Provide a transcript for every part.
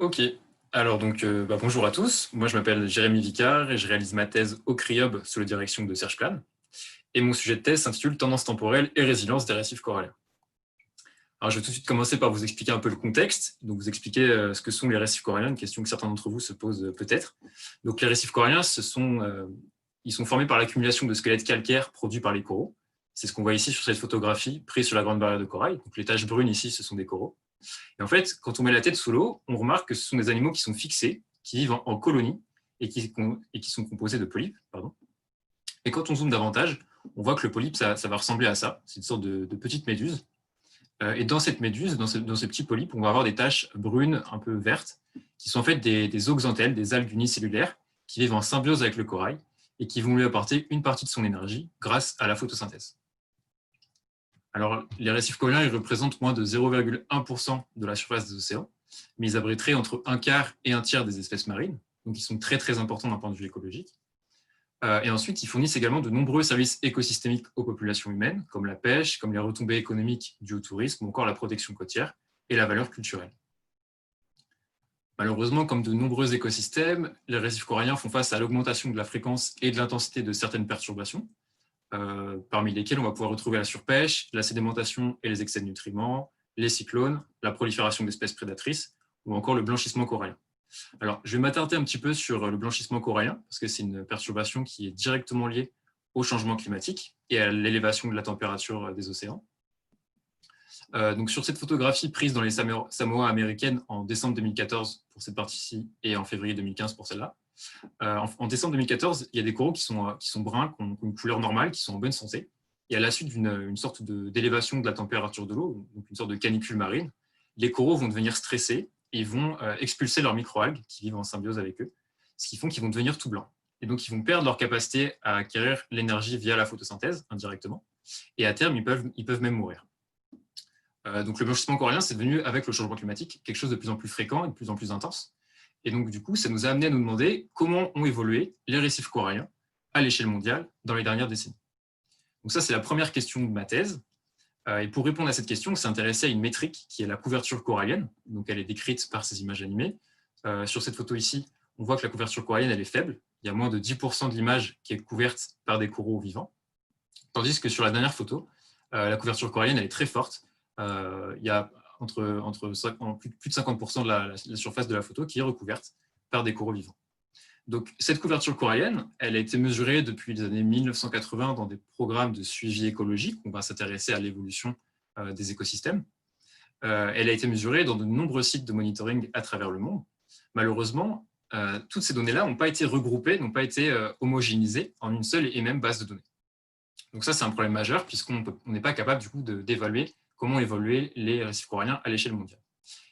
Ok, alors donc bonjour à tous, moi je m'appelle Jérémy Vicard et je réalise ma thèse au CRIOB sous la direction de Serge Plane. Et mon sujet de thèse s'intitule Tendance temporelle et résilience des récifs coralliens. Alors je vais tout de suite commencer par vous expliquer un peu le contexte, donc vous expliquer ce que sont les récifs coralliens, une question que certains d'entre vous se posent peut-être. Donc les récifs coralliens, ils sont formés par l'accumulation de squelettes calcaires produits par les coraux. C'est ce qu'on voit ici sur cette photographie prise sur la Grande Barrière de Corail. Donc les taches brunes ici, ce sont des coraux. Et en fait, quand on met la tête sous l'eau, on remarque que ce sont des animaux qui sont fixés, qui vivent en colonies et qui sont composés de polypes. Pardon. Et quand on zoome davantage, on voit que le polype, ça va ressembler à ça. C'est une sorte de petite méduse. Et dans cette méduse, dans ces petits polypes, on va avoir des taches brunes un peu vertes, qui sont en fait des zooxanthelles, des algues unicellulaires, qui vivent en symbiose avec le corail et qui vont lui apporter une partie de son énergie grâce à la photosynthèse. Alors, les récifs coralliens, ils représentent moins de 0,1% de la surface des océans, mais ils abriteraient entre un quart et un tiers des espèces marines, donc ils sont très très importants d'un point de vue écologique. Et ensuite, ils fournissent également de nombreux services écosystémiques aux populations humaines, comme la pêche, comme les retombées économiques dues au tourisme, ou encore la protection côtière et la valeur culturelle. Malheureusement, comme de nombreux écosystèmes, les récifs coralliens font face à l'augmentation de la fréquence et de l'intensité de certaines perturbations, parmi lesquelles on va pouvoir retrouver la surpêche, la sédimentation et les excès de nutriments, les cyclones, la prolifération d'espèces prédatrices ou encore le blanchissement corallien. Alors, je vais m'attarder un petit peu sur le blanchissement corallien parce que c'est une perturbation qui est directement liée au changement climatique et à l'élévation de la température des océans. Donc, sur cette photographie prise dans les Samoa américaines en décembre 2014 pour cette partie-ci et en février 2015 pour celle-là, en décembre 2014, il y a des coraux qui sont bruns, qui ont une couleur normale, qui sont en bonne santé. Et à la suite d'une sorte d'élévation de la température de l'eau, donc une sorte de canicule marine, les coraux vont devenir stressés et vont expulser leurs microalgues qui vivent en symbiose avec eux, ce qui font qu'ils vont devenir tout blancs. Et donc, ils vont perdre leur capacité à acquérir l'énergie via la photosynthèse indirectement. Et à terme, ils peuvent même mourir. Donc, le blanchissement corallien, c'est devenu, avec le changement climatique, quelque chose de plus en plus fréquent et de plus en plus intense. Et donc, du coup, ça nous a amené à nous demander comment ont évolué les récifs coralliens à l'échelle mondiale dans les dernières décennies. Donc ça, c'est la première question de ma thèse. Et pour répondre à cette question, on s'est intéressé à une métrique qui est la couverture corallienne. Donc, elle est décrite par ces images animées. Sur cette photo ici, on voit que la couverture corallienne, elle est faible. Il y a moins de 10% de l'image qui est couverte par des coraux vivants. Tandis que sur la dernière photo, la couverture corallienne, elle est très forte. Il y a plus de 50% de la surface de la photo qui est recouverte par des coraux vivants. Donc, cette couverture corallienne, elle a été mesurée depuis les années 1980 dans des programmes de suivi écologique. On va s'intéresser à l'évolution des écosystèmes. Elle a été mesurée dans de nombreux sites de monitoring à travers le monde. Malheureusement, toutes ces données-là n'ont pas été regroupées, n'ont pas été homogénéisées en une seule et même base de données. Donc ça, c'est un problème majeur puisqu'on n'est pas capable du coup d'évaluer comment évoluer les récifs coralliens à l'échelle mondiale.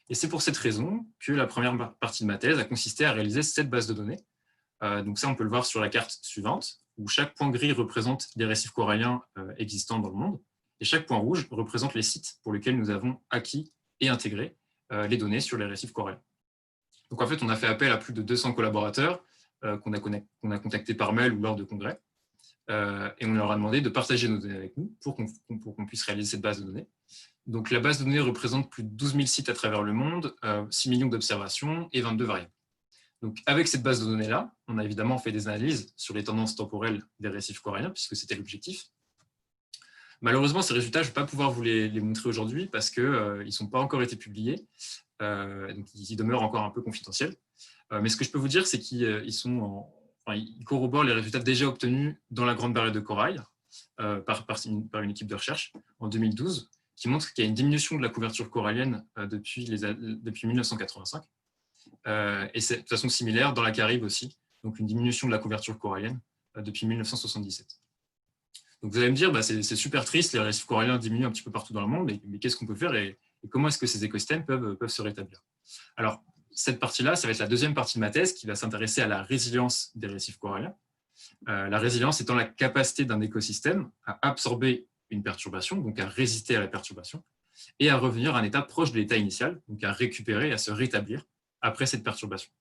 Et c'est pour cette raison que la première partie de ma thèse a consisté à réaliser cette base de données. Donc ça, on peut le voir sur la carte suivante, où chaque point gris représente les récifs coralliens existants dans le monde, et chaque point rouge représente les sites pour lesquels nous avons acquis et intégré les données sur les récifs coralliens. Donc en fait, on a fait appel à plus de 200 collaborateurs qu'on a contactés par mail ou lors de congrès, et on leur a demandé de partager nos données avec nous pour qu'on puisse réaliser cette base de données. Donc la base de données représente plus de 12 000 sites à travers le monde, 6 millions d'observations et 22 variables. Donc avec cette base de données-là, on a évidemment fait des analyses sur les tendances temporelles des récifs coralliens, puisque c'était l'objectif. Malheureusement, ces résultats, je ne vais pas pouvoir vous les montrer aujourd'hui parce qu'ils ne sont pas encore été publiés, donc ils demeurent encore un peu confidentiels. Mais ce que je peux vous dire, c'est qu'ils corroborent les résultats déjà obtenus dans la Grande Barrière de Corail par une équipe de recherche en 2012, qui montre qu'il y a une diminution de la couverture corallienne depuis 1985. Et c'est de façon similaire dans la Caraïbe aussi, donc une diminution de la couverture corallienne depuis 1977. Donc vous allez me dire, c'est super triste, les récifs coralliens diminuent un petit peu partout dans le monde, mais qu'est-ce qu'on peut faire et comment est-ce que ces écosystèmes peuvent se rétablir? Alors, cette partie-là, ça va être la deuxième partie de ma thèse qui va s'intéresser à la résilience des récifs coralliens. La résilience étant la capacité d'un écosystème à absorber une perturbation, donc à résister à la perturbation, et à revenir à un état proche de l'état initial, donc à récupérer, à se rétablir après cette perturbation.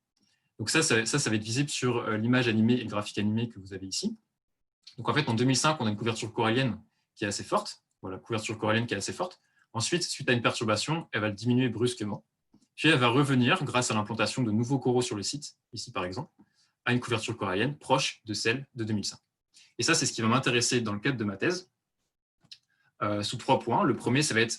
Donc ça va être visible sur l'image animée et le graphique animé que vous avez ici. Donc en fait, en 2005, on a une couverture corallienne qui est assez forte. Voilà, couverture corallienne qui est assez forte. Ensuite, suite à une perturbation, elle va diminuer brusquement. puis elle va revenir, grâce à l'implantation de nouveaux coraux sur le site, ici par exemple, à une couverture corallienne proche de celle de 2005. Et ça, c'est ce qui va m'intéresser dans le cadre de ma thèse, sous 3 points. Le premier, ça va être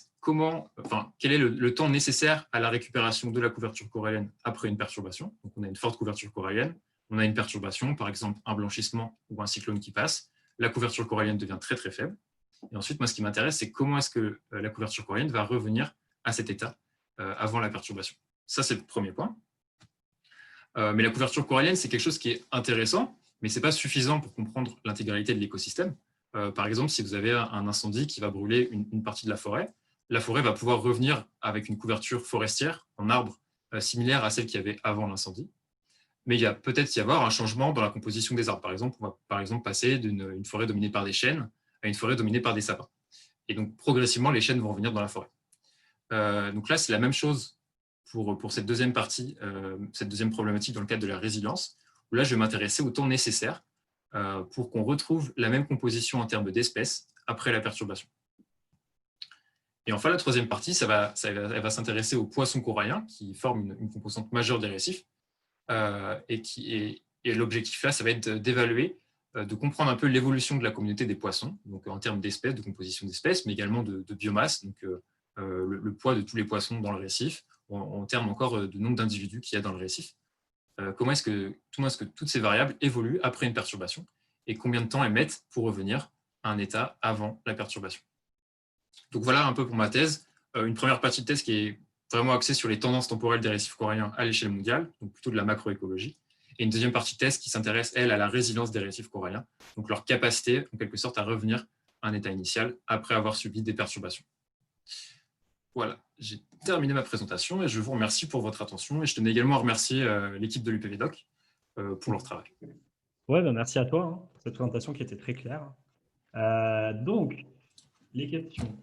quel est le temps nécessaire à la récupération de la couverture corallienne après une perturbation. Donc, on a une forte couverture corallienne, on a une perturbation, par exemple un blanchissement ou un cyclone qui passe, la couverture corallienne devient très très faible. Et ensuite, moi, ce qui m'intéresse, c'est comment est-ce que la couverture corallienne va revenir à cet état avant la perturbation. Ça, c'est le premier point. Mais la couverture corallienne, c'est quelque chose qui est intéressant, mais ce n'est pas suffisant pour comprendre l'intégralité de l'écosystème. Par exemple, si vous avez un incendie qui va brûler une partie de la forêt va pouvoir revenir avec une couverture forestière en arbres similaire à celle qu'il y avait avant l'incendie. Mais il y a peut-être y avoir un changement dans la composition des arbres. Par exemple, on va par exemple passer d'une forêt dominée par des chênes à une forêt dominée par des sapins. Et donc, progressivement, les chênes vont revenir dans la forêt. Donc là, c'est la même chose pour cette deuxième partie, cette deuxième problématique dans le cadre de la résilience, où là, je vais m'intéresser au temps nécessaire pour qu'on retrouve la même composition en termes d'espèces après la perturbation. Et enfin, la troisième partie, elle va s'intéresser aux poissons coralliens qui forment une composante majeure des récifs. Et l'objectif là, ça va être d'évaluer, de comprendre un peu l'évolution de la communauté des poissons, donc en termes d'espèces, de composition d'espèces, mais également de biomasse, donc le poids de tous les poissons dans le récif, en termes encore de nombre d'individus qu'il y a dans le récif. Comment est-ce que toutes ces variables évoluent après une perturbation et combien de temps elles mettent pour revenir à un état avant la perturbation. Donc voilà un peu pour ma thèse. Une première partie de thèse qui est vraiment axée sur les tendances temporelles des récifs coralliens à l'échelle mondiale, donc plutôt de la macroécologie, et une deuxième partie de thèse qui s'intéresse, elle, à la résilience des récifs coralliens, donc leur capacité, en quelque sorte, à revenir à un état initial après avoir subi des perturbations. Voilà, j'ai terminé ma présentation et je vous remercie pour votre attention. Et je tenais également à remercier l'équipe de l'UPVDoc pour leur travail. Ouais, bah merci à toi pour cette présentation qui était très claire. Donc, les questions.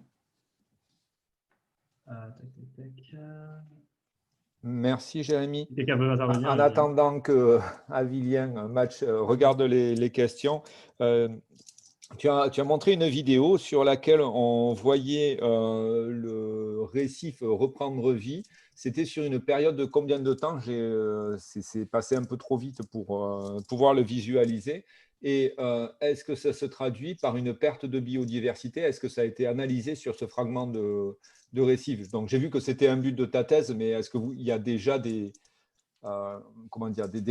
Merci Jérémy. Quelqu'un veut intervenir? En attendant que Avilien regarde les questions, tu as montré une vidéo sur laquelle on voyait le récif reprendre vie. C'était sur une période de combien de temps? C'est passé un peu trop vite pour pouvoir le visualiser. Et est-ce que ça se traduit par une perte de biodiversité? Est-ce que ça a été analysé sur ce fragment de récif? Donc, j'ai vu que c'était un but de ta thèse, mais est-ce qu'il y a déjà des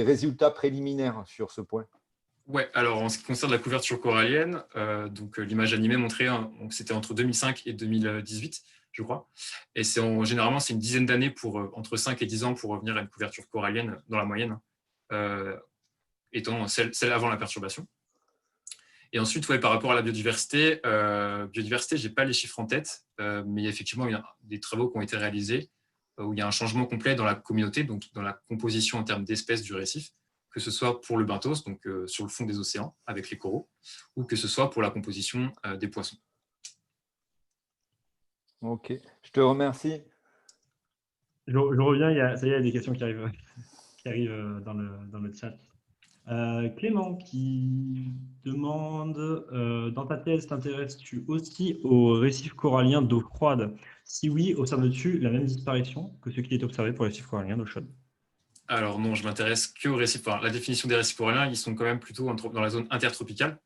résultats préliminaires sur ce point? Ouais, alors en ce qui concerne la couverture corallienne, l'image animée montrait, c'était entre 2005 et 2018, je crois. Et généralement, c'est une dizaine d'années entre 5 et 10 ans pour revenir à une couverture corallienne dans la moyenne, étant celle avant la perturbation. Et ensuite, par rapport à la biodiversité, je n'ai pas les chiffres en tête, mais il y a effectivement des travaux qui ont été réalisés où il y a un changement complet dans la communauté, donc dans la composition en termes d'espèces du récif, que ce soit pour le benthos, donc sur le fond des océans avec les coraux, ou que ce soit pour la composition des poissons. Ok, je te remercie. Je reviens, il y a des questions qui arrivent dans le chat. Clément qui demande, dans ta thèse, t'intéresses-tu aussi aux récifs coralliens d'eau froide? Si oui, observes-tu la même disparition que ce qui est observé pour les récifs coralliens d'eau chaude? Alors non, je m'intéresse que aux récifs. La définition des récifs coralliens, ils sont quand même plutôt dans la zone intertropicale,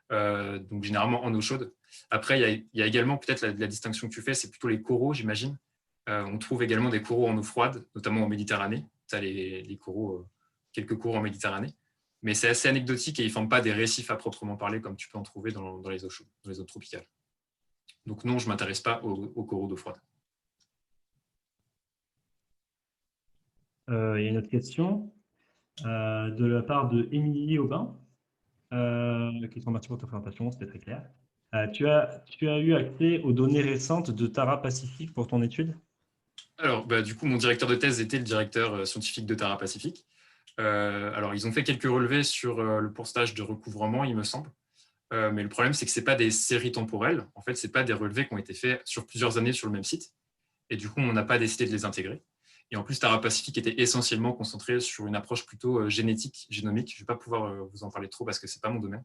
donc généralement en eau chaude. Après, il y a également peut-être la distinction que tu fais, c'est plutôt les coraux, j'imagine. On trouve également des coraux en eau froide, notamment en Méditerranée. Tu as les coraux, quelques coraux en Méditerranée. Mais c'est assez anecdotique et ils ne forment pas des récifs à proprement parler comme tu peux en trouver dans les eaux chaudes, dans les eaux tropicales. Donc non, je ne m'intéresse pas aux coraux d'eau froide. Il y a une autre question de la part de Émilie Aubin. Merci pour ta présentation, c'était très clair. Tu as eu accès aux données récentes de Tara Pacific pour ton étude? Alors, du coup, mon directeur de thèse était le directeur scientifique de Tara Pacific. Alors, ils ont fait quelques relevés sur le pourcentage de recouvrement, il me semble. Mais le problème, c'est que ce n'est pas des séries temporelles. En fait, ce n'est pas des relevés qui ont été faits sur plusieurs années sur le même site. Et du coup, on n'a pas décidé de les intégrer. Et en plus, Tara Pacific était essentiellement concentré sur une approche plutôt génétique, génomique. Je ne vais pas pouvoir vous en parler trop parce que ce n'est pas mon domaine.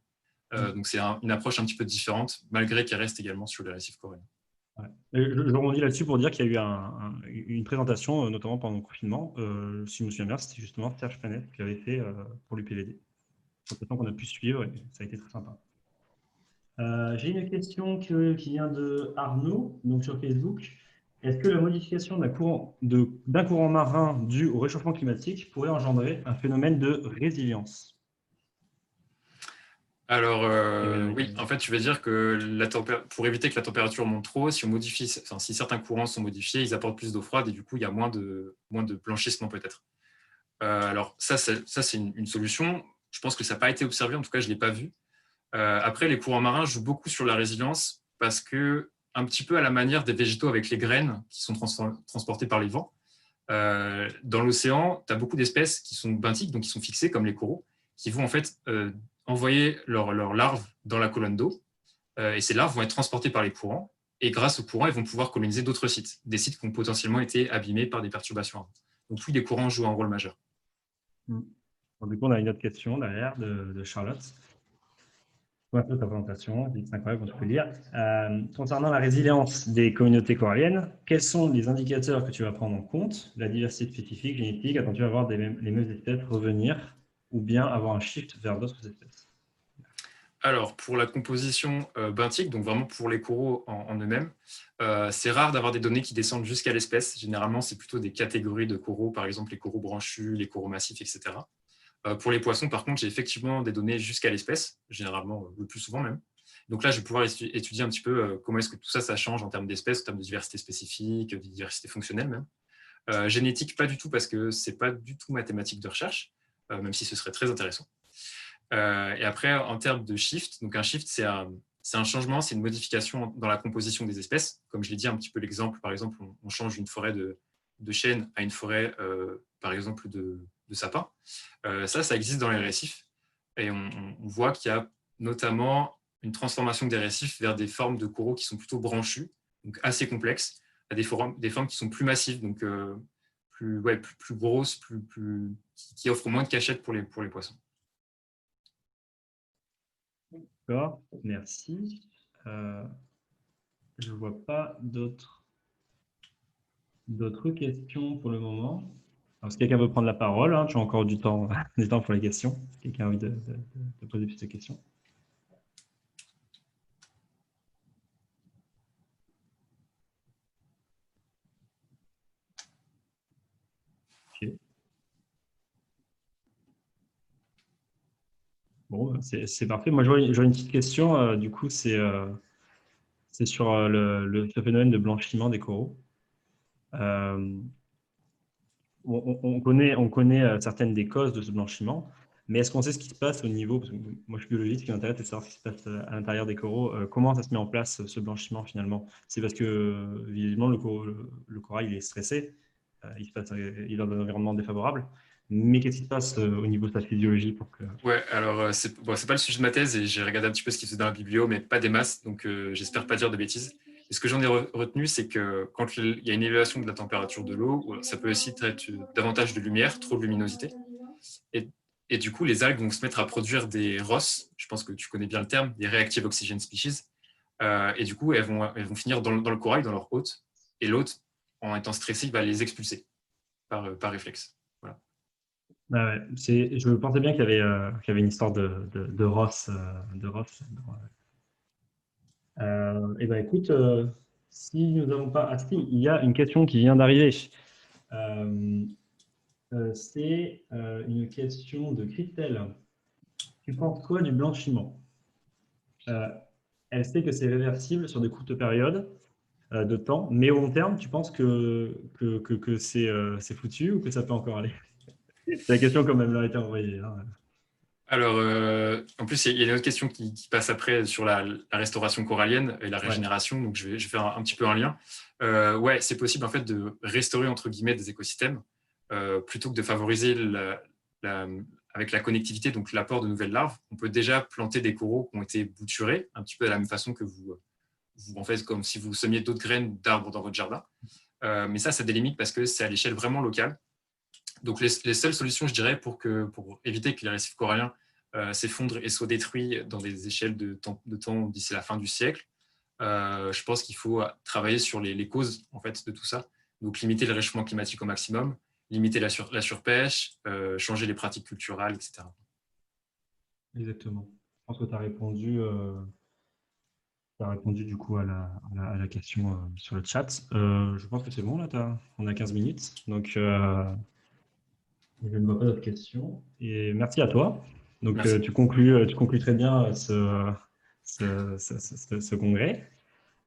Donc, c'est une approche un petit peu différente, malgré qu'elle reste également sur les récifs coralliens. Ouais. Je rebondis là-dessus pour dire qu'il y a eu une présentation, notamment pendant le confinement. Si je me souviens bien, c'était justement Serge Panet qui avait fait pour l'UPVD. C'est un qu'on a pu suivre et ça a été très sympa. J'ai une question qui vient de Arnaud, donc sur Facebook. Est-ce que la modification d'un courant marin dû au réchauffement climatique pourrait engendrer un phénomène de résilience? Alors, oui, en fait, tu veux dire que pour éviter que la température monte trop, si certains courants sont modifiés, ils apportent plus d'eau froide et du coup, il y a moins de blanchissement peut-être. Alors, ça, c'est une solution. Je pense que ça n'a pas été observé, en tout cas, je ne l'ai pas vu. Après, les courants marins jouent beaucoup sur la résilience parce que, un petit peu à la manière des végétaux avec les graines qui sont transportées par les vents, dans l'océan, tu as beaucoup d'espèces qui sont benthiques, donc qui sont fixées, comme les coraux, qui vont en fait envoyer leurs larves dans la colonne d'eau. Et ces larves vont être transportées par les courants. Et grâce aux courants, elles vont pouvoir coloniser d'autres sites, des sites qui ont potentiellement été abîmés par des perturbations. Donc, oui, les courants jouent un rôle majeur. Bon, du coup, on a une autre question derrière de Charlotte. Un peu ta présentation, c'est incroyable, on peut lire. Concernant la résilience des communautés coralliennes, quels sont les indicateurs que tu vas prendre en compte? La diversité spécifique, génétique, attends-tu à voir les mêmes espèces revenir ou bien avoir un shift vers d'autres espèces? Alors, pour la composition benthique, donc vraiment pour les coraux en eux-mêmes, c'est rare d'avoir des données qui descendent jusqu'à l'espèce. Généralement, c'est plutôt des catégories de coraux, par exemple les coraux branchus, les coraux massifs, etc. Pour les poissons, par contre, j'ai effectivement des données jusqu'à l'espèce, généralement le plus souvent même. Donc là, je vais pouvoir étudier un petit peu comment est-ce que tout ça, ça change en termes d'espèces, en termes de diversité spécifique, de diversité fonctionnelle même. Génétique, pas du tout, parce que ce n'est pas du tout mathématique de recherche, même si ce serait très intéressant. Et après, en termes de shift, donc un shift, c'est un changement, c'est une modification dans la composition des espèces. Comme je l'ai dit un petit peu l'exemple, par exemple, on change une forêt de chênes à une forêt, par exemple, de sapins. Ça existe dans les récifs. Et on voit qu'il y a notamment une transformation des récifs vers des formes de coraux qui sont plutôt branchues, donc assez complexes, à des formes qui sont plus massives, donc plus grosses, qui offrent moins de cachettes pour les poissons. D'accord, merci. Je ne vois pas d'autres questions pour le moment. Alors, si quelqu'un veut prendre la parole, hein, tu as encore du temps pour les questions. Si quelqu'un a envie de poser plus de questions. Okay. Bon, c'est parfait. Moi, j'aurais une petite question. Du coup, c'est sur ce phénomène de blanchiment des coraux. On connaît certaines des causes de ce blanchiment, mais est-ce qu'on sait ce qui se passe au niveau, parce que moi je suis biologiste, ce qui m'intéresse, c'est de savoir ce qui se passe à l'intérieur des coraux, comment ça se met en place ce blanchiment finalement? C'est parce que visiblement le corail il est stressé, il est dans un environnement défavorable, mais qu'est-ce qui se passe au niveau de sa physiologie pour que... Ouais, alors c'est pas le sujet de ma thèse et j'ai regardé un petit peu ce qu'il faisait dans la biblio, mais pas des masses, donc j'espère pas dire de bêtises. Et ce que j'en ai retenu, c'est que quand il y a une élévation de la température de l'eau, ça peut aussi être davantage de lumière, trop de luminosité. Et du coup, les algues vont se mettre à produire des ROS, je pense que tu connais bien le terme, des Reactive Oxygen Species. Et du coup, elles vont finir dans le corail, dans leur hôte. Et l'hôte, en étant stressé, il va les expulser par réflexe. Voilà. Ah ouais, je pensais bien qu'il y avait une histoire de Ross. Eh ben, écoute, si nous n'avons pas... Ah si, il y a une question qui vient d'arriver. C'est une question de Christelle. Tu penses quoi du blanchiment? Elle sait que c'est réversible sur des courtes périodes de temps, mais au long terme, tu penses que c'est foutu ou que ça peut encore aller? C'est la question comme elle l'a été envoyée. Hein. Alors, en plus, il y a une autre question qui passe après sur la restauration corallienne et la régénération, donc je vais faire un petit peu un lien. Ouais, c'est possible en fait de restaurer entre guillemets des écosystèmes plutôt que de favoriser avec la connectivité, donc l'apport de nouvelles larves. On peut déjà planter des coraux qui ont été bouturés, un petit peu de la même façon que vous en faites comme si vous semiez d'autres graines d'arbres dans votre jardin. Mais ça a des limites parce que c'est à l'échelle vraiment locale. Donc, les seules solutions, je dirais, pour éviter que les récifs coralliens s'effondrent et soient détruits dans des échelles de temps d'ici la fin du siècle, je pense qu'il faut travailler sur les causes en fait, de tout ça. Donc, limiter le réchauffement climatique au maximum, limiter la surpêche, changer les pratiques culturelles, etc. Exactement. Je pense que tu as répondu, du coup à la question sur le chat. Je pense que c'est bon, là, on a 15 minutes. Donc, je ne vois pas d'autres questions. Et merci à toi. Donc, Merci. tu conclus très bien ce congrès.